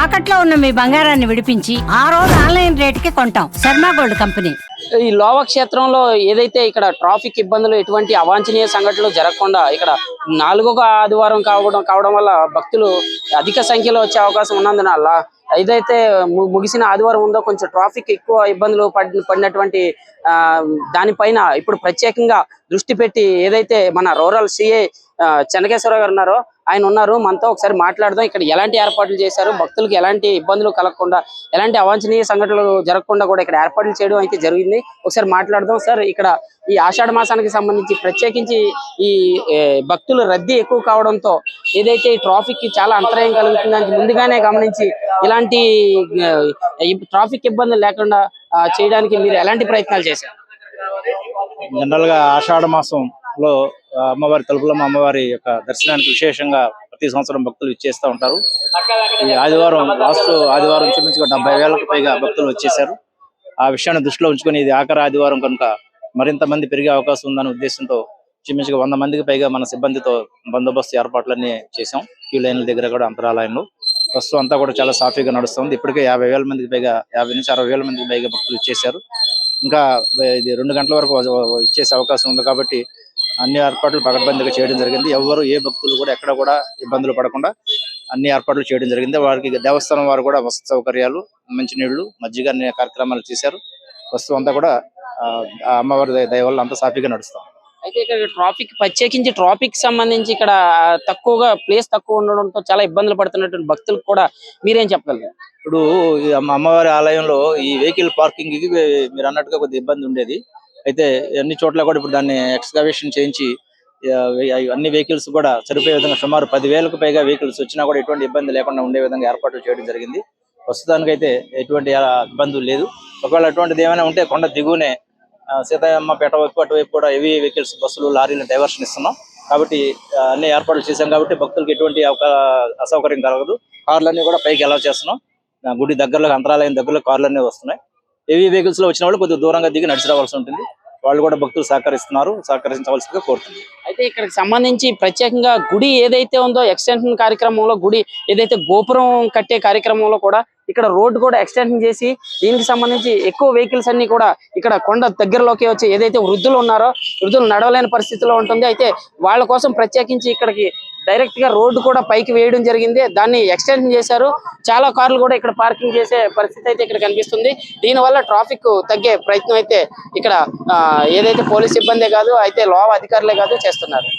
తాకట్లో ఉన్న మీ బంగారాన్ని విడిపించి ఆ రోజు ఆన్లైన్ రేటుకి కొంటాం. Sharma gold company. ఈ లోవ క్షేత్రంలో ఏదైతే ఇక్కడ ట్రాఫిక్ ఇబ్బందులు ఎటువంటి అవాంఛనీయ సంఘటనలు జరగకుండా ఇక్కడ 4వ ఆదివారం కావడం వల్ల భక్తులు అధిక సంఖ్యలో వచ్చే అవకాశం ఉన్నందున ఏదైతే ముగిసిన ఆదివారం ఉందో కొంచెం ట్రాఫిక్ ఎక్కువ ఇబ్బందులు పడినటువంటి దానిపైన ఇప్పుడు ప్రత్యేకంగా దృష్టి పెట్టి ఏదైతే మన రూరల్ సిఐ చెన్నకేశ్వరరావు గారు ఉన్నారో ఆయన ఉన్నారు మనతో. ఒకసారి మాట్లాడదాం. ఇక్కడ ఎలాంటి ఏర్పాట్లు చేశారు, భక్తులకు ఎలాంటి ఇబ్బందులు కలగకుండా ఎలాంటి అవాంఛనీయ సంఘటనలు జరగకుండా కూడా ఇక్కడ ఏర్పాట్లు చేయడం అయితే జరిగింది. ఒకసారి మాట్లాడదాం. సార్, ఇక్కడ ఈ ఆషాఢ మాసానికి సంబంధించి ప్రత్యేకించి ఈ భక్తుల రద్దీ ఎక్కువ కావడంతో ఏదైతే ఈ ట్రాఫిక్ కి చాలా అంతరాయం కలుగుతుందని ముందుగానే గమనించి ఇలాంటి ట్రాఫిక్ ఇబ్బందులు లేకుండా చేయడానికి మీరు ఎలాంటి ప్రయత్నాలు చేశారు? జనరల్ గా ఆషాఢ మాసంలో అమ్మవారి తలుపులమ్మ అమ్మవారి యొక్క దర్శనానికి విశేషంగా ప్రతి సంవత్సరం భక్తులు ఇచ్చేస్తూ ఉంటారు. ఈ ఆదివారం లాస్ట్ ఆదివారం చూపించుకో 70,000కు పైగా భక్తులు వచ్చేసారు. ఆ విషయాన్ని దృష్టిలో ఉంచుకొని ఇది ఆఖరి ఆదివారం కనుక మరింత మంది పెరిగే అవకాశం ఉందనే ఉద్దేశంతో చూపించుకో 100 మందికి పైగా మన సిబ్బందితో బందోబస్తు ఏర్పాట్లన్నీ చేసాం. క్యూ లైన్ల దగ్గర కూడా అంతరాలయంలో ప్రస్తుతం అంతా కూడా చాలా సాఫీగా నడుస్తుంది. ఇప్పటికే 50,000 మందికి పైగా 50 నుంచి 60,000 మందికి పైగా భక్తులు ఇచ్చేసారు. ఇంకా ఇది 2 గంటల వరకు ఇచ్చేసే అవకాశం ఉంది కాబట్టి అన్ని ఏర్పాట్లు పకడ్బందీగా చేయడం జరిగింది. ఎవరు ఏ భక్తులు కూడా ఎక్కడ కూడా ఇబ్బందులు పడకుండా అన్ని ఏర్పాట్లు చేయడం జరిగింది. వారికి దేవస్థానం వారు కూడా వసతి సౌకర్యాలు, మంచినీళ్లు, మజ్జిగ అనే కార్యక్రమాలు చేశారు. ప్రస్తుతం అంతా కూడా అమ్మవారి దయ వల్ల అంతా సాఫీగా నడుస్తాం. అయితే ఇక్కడ ప్రత్యేకించి ట్రాఫిక్ సంబంధించి ఇక్కడ తక్కువగా ప్లేస్ తక్కువ ఉండడంతో చాలా ఇబ్బందులు పడుతున్నటువంటి భక్తులకు కూడా మీరేం చెప్పగలరు? ఇప్పుడు ఈ అమ్మవారి ఆలయంలో ఈ వెహికల్ పార్కింగ్ కి మీరు అన్నట్టుగా కొద్దిగా ఇబ్బంది ఉండేది. అయితే అన్ని చోట్ల కూడా ఇప్పుడు దాన్ని ఎక్స్కవేషన్ చేయించి అన్ని వెహికల్స్ కూడా సరిపోయే విధంగా సుమారు 10,000కు పైగా వెహికల్స్ వచ్చినా కూడా ఎటువంటి ఇబ్బంది లేకుండా ఉండే విధంగా ఏర్పాట్లు చేయడం జరిగింది. ప్రస్తుతానికైతే ఎటువంటి ఇబ్బందులు లేదు. ఒకవేళ అటువంటిది ఏమైనా ఉంటే కొండ దిగునే సీతమ్మపేట వైపు అటువైపు కూడా హెవీ వెహికల్స్, బస్సులు, లారీలు డైవర్షన్ ఇస్తున్నాం. కాబట్టి అన్ని ఏర్పాట్లు చేశాం కాబట్టి భక్తులకు ఎటువంటి అసౌకర్యం కలగదు. కార్లన్నీ కూడా పైకి అలౌ చేస్తున్నాం. గుడి దగ్గరలో అంతరాలయం దగ్గరలో కార్లన్నీ వస్తున్నాయి. హెవీ వెహికల్స్ లో వచ్చిన వాళ్ళు కొద్దిగా దూరంగా దిగి నడిచి రావాల్సి ఉంటుంది. వాళ్ళు కూడా భక్తులు సహకరించవలసిందిగా కోరుతుంది. అయితే ఇక్కడికి సంబంధించి ప్రత్యేకంగా గుడి ఏదైతే ఉందో ఎక్స్టెన్షన్ కార్యక్రమంలో గుడి ఏదైతే గోపురం కట్టే కార్యక్రమంలో కూడా ఇక్కడ రోడ్డు కూడా ఎక్స్టెన్షన్ చేసి దీనికి సంబంధించి ఎక్కువ వెహికల్స్ అన్ని కూడా ఇక్కడ కొండ దగ్గరలోకి వచ్చి ఏదైతే వృద్ధులు ఉన్నారో వృద్ధులు నడవలేని పరిస్థితిలో ఉంటుంది. అయితే వాళ్ళ కోసం ప్రత్యేకించి ఇక్కడికి డైరెక్ట్ గా రోడ్డు కూడా పైకి వేయడం జరిగింది. దాన్ని ఎక్స్టెన్షన్ చేశారు. చాలా కార్లు కూడా ఇక్కడ పార్కింగ్ చేసే పరిస్థితి అయితే ఇక్కడ కనిపిస్తుంది. దీనివల్ల ట్రాఫిక్ తగ్గే ప్రయత్నం అయితే ఇక్కడ ఏదైతే పోలీస్ సిబ్బందే కాదు అయితే లోవ అధికారులే కాదు చేస్తున్నారు.